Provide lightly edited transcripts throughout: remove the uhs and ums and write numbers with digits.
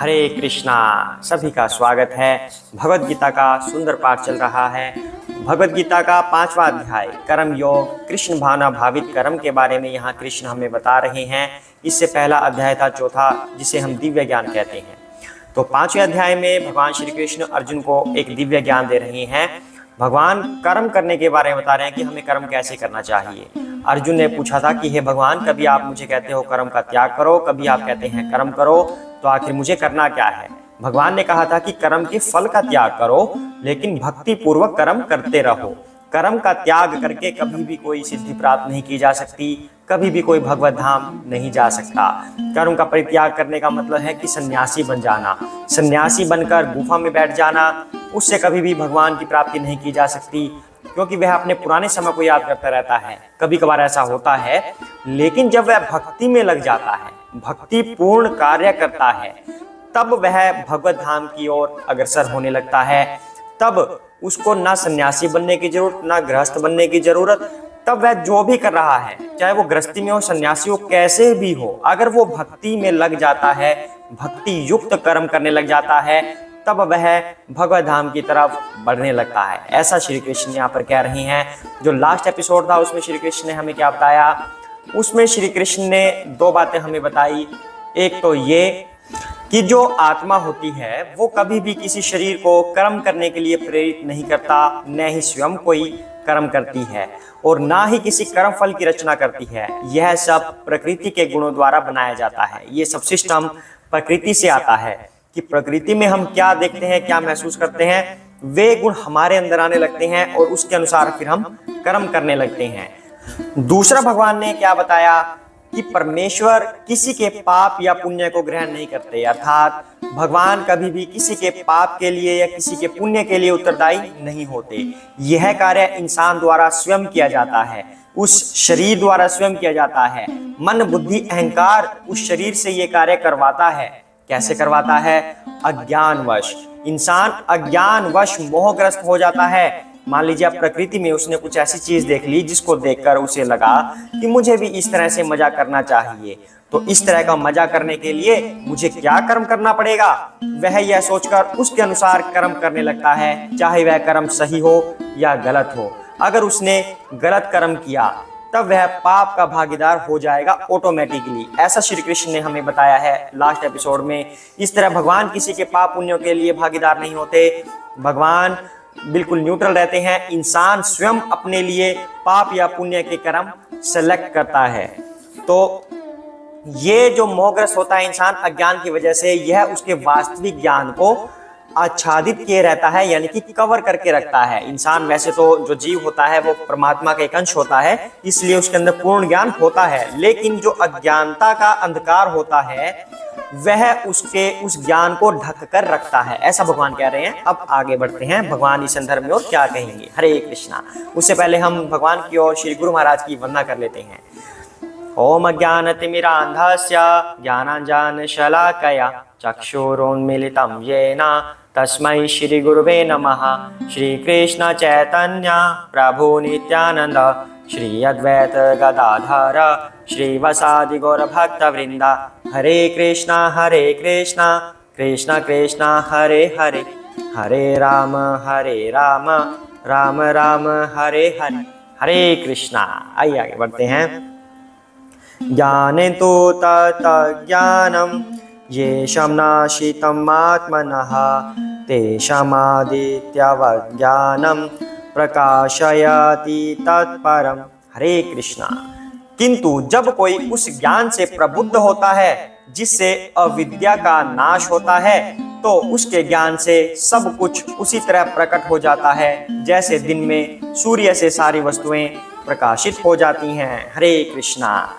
हरे कृष्णा। सभी का स्वागत है। भगवत गीता का सुंदर पाठ चल रहा है। भगवत गीता का 5वां अध्याय कर्म योग कृष्ण भावना भावित कर्म के बारे में यहाँ कृष्ण हमें बता रहे हैं। इससे पहला अध्याय था चौथा, जिसे हम दिव्य ज्ञान कहते हैं। तो 5वें अध्याय में भगवान श्री कृष्ण अर्जुन को एक दिव्य ज्ञान दे रहे हैं। भगवान कर्म करने के बारे में बता रहे हैं कि हमें कर्म कैसे करना चाहिए। अर्जुन ने पूछा था कि हे भगवान, कभी आप मुझे कहते हो कर्म का त्याग करो, कभी आप कहते हैं कर्म करो, तो आखिर मुझे करना क्या है। भगवान ने कहा था कि कर्म के फल का त्याग करो, लेकिन भक्ति पूर्वक कर्म करते रहो। कर्म का त्याग करके कभी भी कोई सिद्धि प्राप्त नहीं की जा सकती, कभी भी कोई भगवत धाम नहीं जा सकता। कर्म का परित्याग करने का मतलब है कि सन्यासी बन जाना। सन्यासी बनकर गुफा में बैठ जाना, उससे कभी भी भगवान की प्राप्ति नहीं की जा सकती, क्योंकि वह अपने पुराने समय को याद करता रहता है। कभी कभार ऐसा होता है, लेकिन जब वह भक्ति में लग जाता है, भक्ति पूर्ण कार्य करता है, तब वह भगवत धाम की ओर अग्रसर होने लगता है। तब उसको ना सन्यासी बनने की जरूरत, ना गृहस्थ बनने की जरूरत। तब वह जो भी कर रहा है, चाहे वो गृहस्थी में हो, सन्यासी हो, कैसे भी हो, अगर वो भक्ति में लग जाता है, भक्ति युक्त कर्म करने लग जाता है, तब वह भगवत धाम की तरफ बढ़ने लगता है। ऐसा श्री कृष्ण यहाँ पर कह रहे हैं। जो लास्ट एपिसोड था उसमें श्री कृष्ण ने हमें क्या बताया, उसमें श्री कृष्ण ने दो बातें हमें बताई। एक तो ये कि जो आत्मा होती है वो कभी भी किसी शरीर को कर्म करने के लिए प्रेरित नहीं करता, न ही स्वयं कोई कर्म करती है और ना ही किसी कर्म फल की रचना करती है। यह सब प्रकृति के गुणों द्वारा बनाया जाता है। ये सब सिस्टम प्रकृति से आता है कि प्रकृति में हम क्या देखते हैं, क्या महसूस करते हैं, वे गुण हमारे अंदर आने लगते हैं और उसके अनुसार फिर हम कर्म करने लगते हैं। दूसरा, भगवान ने क्या बताया कि परमेश्वर किसी के पाप या पुण्य को ग्रहण नहीं करते, अर्थात भगवान कभी भी किसी के पाप के लिए या किसी के पुण्य के लिए उत्तरदायी नहीं होते। यह कार्य इंसान द्वारा स्वयं किया जाता है, उस शरीर द्वारा स्वयं किया जाता है। मन बुद्धि अहंकार उस शरीर से ये कार्य करवाता है। कैसे करवाता है? अज्ञानवश। इंसान अज्ञानवश मोहग्रस्त हो जाता है। मान लीजिए आप प्रकृति में उसने कुछ ऐसी चीज देख ली जिसको देखकर उसे लगा कि मुझे भी इस तरह से मजा करना चाहिए, तो इस तरह का मजा करने के लिए मुझे क्या कर्म करना पड़ेगा, वह यह सोचकर उसके अनुसार कर्म करने लगता है, चाहे वह कर्म सही हो या गलत हो। अगर उसने गलत कर्म किया तब वह पाप का भागीदार हो जाएगा ऑटोमेटिकली। ऐसा श्री कृष्ण ने हमें बताया है लास्ट एपिसोड में। इस तरह भगवान किसी के पाप पुण्यों के लिए भागीदार नहीं होते। भगवान बिल्कुल न्यूट्रल रहते हैं। इंसान स्वयं अपने लिए पाप या पुण्य के कर्म सेलेक्ट करता है। तो ये जो मोहग्रस्त होता है इंसान अज्ञान की वजह से, यह उसके वास्तविक ज्ञान को आच्छादित किए रहता है, यानी कि कवर करके रखता है। इंसान वैसे तो जो जीव होता है वो परमात्मा का एक अंश होता है, इसलिए उसके अंदर पूर्ण ज्ञान होता है, लेकिन जो अज्ञानता का अंधकार होता है वह उसके उस ज्ञान को ढक कर रखता है। ऐसा भगवान कह रहे हैं। अब आगे बढ़ते हैं, भगवान इस संदर्भ में और क्या कहेंगे। हरे कृष्णा। उससे पहले हम भगवान की और श्री गुरु महाराज की वंदना कर लेते हैं। ओम अज्ञानतिमिरान्धस्य ज्ञानाञ्जनशलाकया चक्षुरुन्मीलितं येन तस्मै श्री गुरुवे नमः। श्री कृष्ण चैतन्य प्रभु नित्यानंद श्री अद्वैत गदाधर श्रीवासादि गौर भक्त वृंदा। हरे कृष्णा कृष्णा कृष्णा हरे हरे, हरे राम राम राम हरे हरे। हरे कृष्णा। आइए आगे बढ़ते हैं। ज्ञाने तो तत्ज्ञानम येषां नाशितम् आत्मनः तेषामादित्यवज्ञानं प्रकाशयति तत्परम। हरे कृष्णा। किंतु जब कोई उस ज्ञान से प्रबुद्ध होता है जिससे अविद्या का नाश होता है, तो उसके ज्ञान से सब कुछ उसी तरह प्रकट हो जाता है जैसे दिन में सूर्य से सारी वस्तुएं प्रकाशित हो जाती हैं। हरे कृष्णा।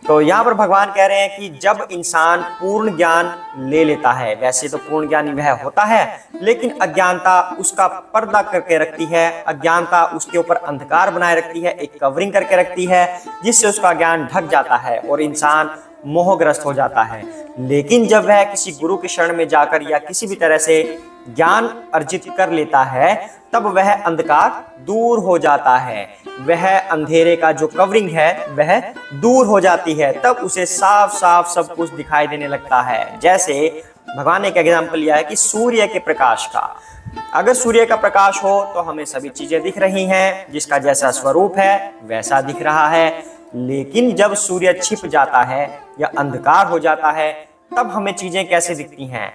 तो यहाँ पर भगवान कह रहे हैं कि जब इंसान पूर्ण ज्ञान ले लेता है, वैसे तो पूर्ण ज्ञानी वह होता है, लेकिन अज्ञानता उसका पर्दा करके रखती है, अज्ञानता उसके ऊपर अंधकार बनाए रखती है, एक कवरिंग करके रखती है, जिससे उसका ज्ञान ढक जाता है और इंसान मोहग्रस्त हो जाता है। लेकिन जब वह किसी गुरु के शरण में जाकर या किसी भी तरह से ज्ञान अर्जित कर लेता है, तब वह अंधकार दूर हो जाता है, वह अंधेरे का जो कवरिंग है वह दूर हो जाती है। तब उसे साफ साफ सब कुछ दिखाई देने लगता है। जैसे भगवान ने एक एग्जाम्पल लिया है कि सूर्य के प्रकाश का। अगर सूर्य का प्रकाश हो तो हमें सभी चीजें दिख रही हैं, जिसका जैसा स्वरूप है वैसा दिख रहा है। लेकिन जब सूर्य छिप जाता है या अंधकार हो जाता है तब हमें चीजें कैसे दिखती हैं।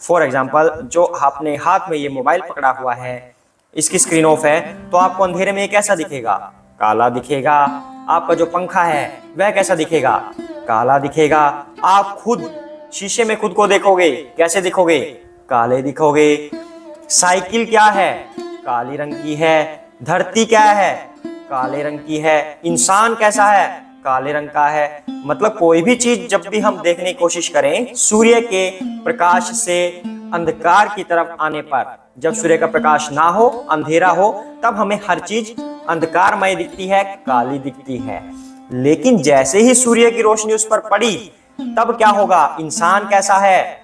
फॉर एग्जाम्पल, जो आपने हाथ में ये मोबाइल पकड़ा हुआ है, इसकी स्क्रीन ऑफ है, तो आपको अंधेरे में कैसा दिखेगा? काला दिखेगा। आपका जो पंखा है वह कैसा दिखेगा? काला दिखेगा। आप खुद शीशे में खुद को देखोगे, कैसे दिखोगे? काले दिखोगे। साइकिल क्या है? काली रंग की है। धरती क्या है? काले रंग की है। इंसान कैसा है? काले रंग का है। मतलब कोई भी चीज जब भी हम देखने की कोशिश करें, सूर्य के प्रकाश से अंधकार की तरफ आने पर, जब सूर्य का प्रकाश ना हो, अंधेरा हो, तब हमें हर चीज अंधकारमय दिखती है, काली दिखती है। लेकिन जैसे ही सूर्य की रोशनी उस पर पड़ी तब क्या होगा? इंसान कैसा है?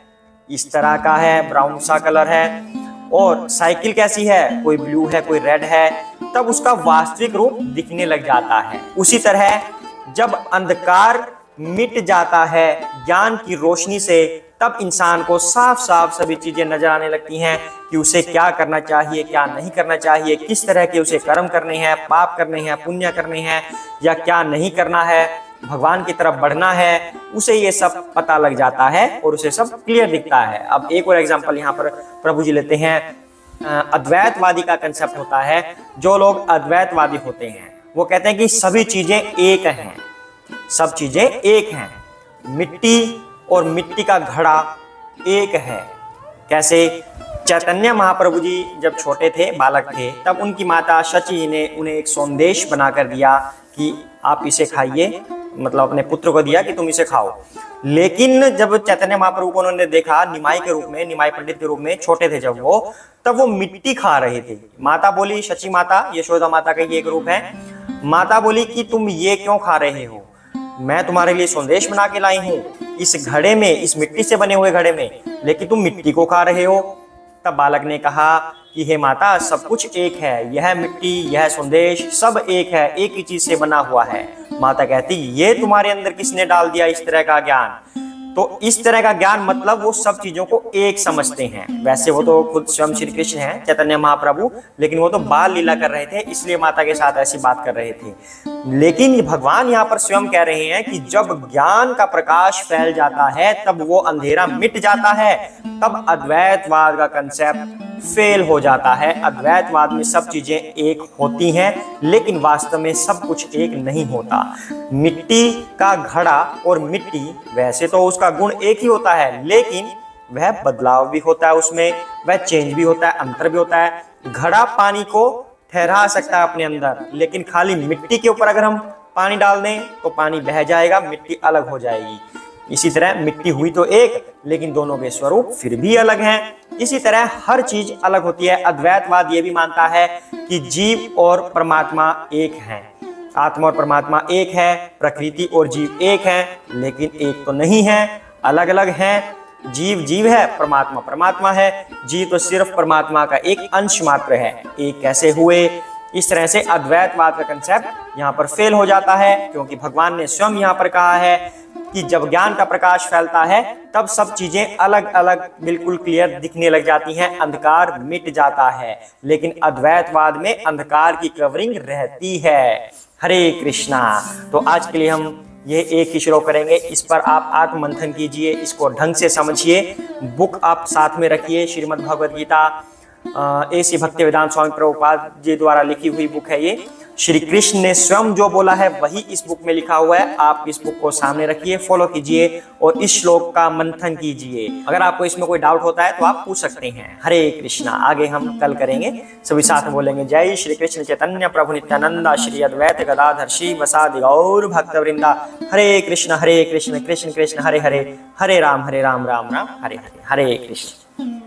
इस तरह का है, ब्राउन सा कलर है। और साइकिल कैसी है? कोई ब्लू है, कोई रेड है। तब उसका वास्तविक रूप दिखने लग जाता है। उसी तरह जब अंधकार मिट जाता है ज्ञान की रोशनी से, तब इंसान को साफ साफ सभी चीजें नजर आने लगती हैं कि उसे क्या करना चाहिए, क्या नहीं करना चाहिए, किस तरह के उसे कर्म करने हैं, पाप करने हैं, पुण्य करने हैं, या क्या नहीं करना है, भगवान की तरफ बढ़ना है। उसे ये सब पता लग जाता है और उसे सब क्लियर दिखता है। अब एक और एग्जांपल यहाँ पर प्रभु जी लेते हैं। अद्वैतवादी का कंसेप्ट होता है। जो लोग अद्वैतवादी होते हैं वो कहते हैं कि सभी चीजें एक हैं, सब चीजें एक हैं। मिट्टी और मिट्टी का घड़ा एक है। कैसे? चैतन्य महाप्रभु जी जब छोटे थे, बालक थे, तब उनकी माता शची ने उन्हें एक संदेश बनाकर दिया कि आप इसे खाइए, मतलब अपने पुत्र को दिया कि तुम इसे खाओ। लेकिन जब चैतन्य महाप्रभु को उन्होंने देखा निमाई के रूप में, निमाई पंडित के रूप में, छोटे थे जब वो, तब वो मिट्टी खा रहे थे। माता बोली, शची माता, यशोदा माता का ये एक रूप है, माता बोली कि तुम ये क्यों खा रहे हो? मैं तुम्हारे लिए संदेश बना के लाई हूँ इस घड़े में, इस मिट्टी से बने हुए घड़े में, लेकिन तुम मिट्टी को खा रहे हो। तब बालक ने कहा कि हे माता, सब कुछ एक है, यह मिट्टी, यह संदेश, सब एक है, एक ही चीज से बना हुआ है। माता कहती, ये तुम्हारे अंदर किसने डाल दिया इस तरह का ज्ञान? तो इस तरह का ज्ञान मतलब वो सब चीजों को एक समझते हैं। वैसे वो तो खुद स्वयं श्री कृष्ण हैं, चैतन्य महाप्रभु, लेकिन वो तो बाल लीला कर रहे थे, इसलिए माता के साथ ऐसी बात कर रहे थे। लेकिन भगवान यहाँ पर स्वयं कह रहे हैं कि जब ज्ञान का प्रकाश फैल जाता है तब वो अंधेरा मिट जाता है, तब अद्वैतवाद का कंसेप्ट फेल हो जाता है। अद्वैतवाद में सब चीजें एक होती हैं, लेकिन वास्तव में सब कुछ एक नहीं होता। मिट्टी का घड़ा और मिट्टी, वैसे तो उसका गुण एक ही होता है, लेकिन वह बदलाव भी होता है, उसमें वह चेंज भी होता है, अंतर भी होता है। घड़ा पानी को ठहरा सकता है अपने अंदर, लेकिन खाली मिट्टी के ऊपर अगर हम पानी डाल दें तो पानी बह जाएगा, मिट्टी अलग हो जाएगी। इसी तरह मिट्टी हुई तो एक, लेकिन दोनों के स्वरूप फिर भी अलग हैं। इसी तरह हर चीज अलग होती है। अद्वैतवाद ये भी मानता है कि जीव और परमात्मा एक हैं, आत्मा और परमात्मा एक है, प्रकृति और जीव एक है, लेकिन एक तो नहीं है, अलग अलग हैं। जीव जीव है, परमात्मा परमात्मा है। जीव तो सिर्फ परमात्मा का एक अंश मात्र है। एक कैसे हुए? इस तरह से अद्वैतवाद का कंसेप्ट यहाँ पर फेल हो जाता है, क्योंकि भगवान ने स्वयं यहाँ पर कहा है कि जब ज्ञान का प्रकाश फैलता है तब सब चीजें अलग अलग बिल्कुल क्लियर दिखने लग जाती हैं, अंधकार मिट जाता है। लेकिन अद्वैतवाद में अंधकार की कवरिंग रहती है। हरे कृष्णा। तो आज के लिए हम ये एक ही श्लोक करेंगे, इस पर आप आत्ममंथन कीजिए, इसको ढंग से समझिए। बुक आप साथ में रखिए, श्रीमद् भगवद गीता ए.सी. भक्तिवेदांत स्वामी प्रभुपाद जी द्वारा लिखी हुई बुक है ये। श्री कृष्ण ने स्वयं जो बोला है वही इस बुक में लिखा हुआ है। आप इस बुक को सामने रखिए, फॉलो कीजिए और इस श्लोक का मंथन कीजिए। अगर आपको इसमें कोई डाउट होता है तो आप पूछ सकते हैं। हरे कृष्णा। आगे हम कल करेंगे, सभी साथ में बोलेंगे जय श्री कृष्ण चैतन्य प्रभु नित्यानंदा श्री अद्वैत गदाधर श्री वसादि गौर भक्त वृंदा। हरे कृष्ण कृष्ण कृष्ण हरे हरे, हरे राम राम राम हरे हरे। हरे कृष्ण।